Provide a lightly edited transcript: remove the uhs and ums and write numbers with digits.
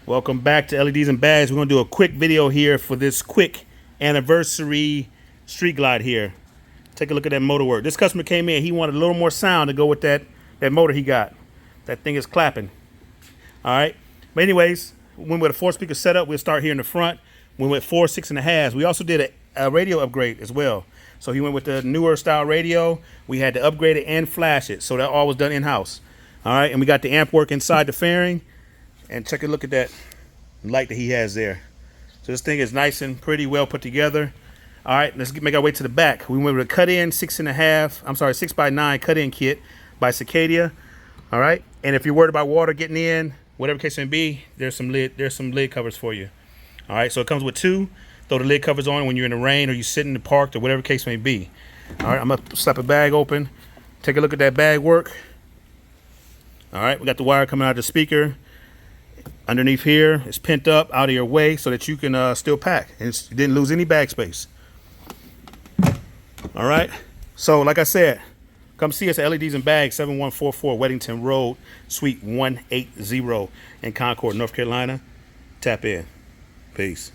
Welcome back to LEDs and Bags. We're going to do a quick video here for this quick anniversary street glide here. Take a look at that motor work. This customer came in. He wanted a little more sound to go with that motor he got. That thing is clapping. All right. But anyways, when with a 4-speaker setup, we'll start here in the front. When with 4 6.5s, we also did a radio upgrade as well. So he went with the newer style radio. We had to upgrade it and flash it. So that all was done in-house. All right. And we got the amp work inside the fairing. And take a look at that light that he has there. So this thing is nice and pretty well put together. All right, let's make our way to the back. We went with a cut-in 6x9 cut-in kit by Cicada. All right, and if you're worried about water getting in, whatever case may be, there's some lid covers for you. All right, so it comes with 2. Throw the lid covers on when you're in the rain or you sit in the park or whatever case may be. All right, I'm gonna slap a bag open. Take a look at that bag work. All right, we got the wire coming out of the speaker. Underneath here, it's pent up out of your way so that you can still pack and you didn't lose any bag space. All right. So like I said, come see us at LEDs and Bags, 7144 Weddington Road, Suite 180 in Concord, North Carolina. Tap in. Peace.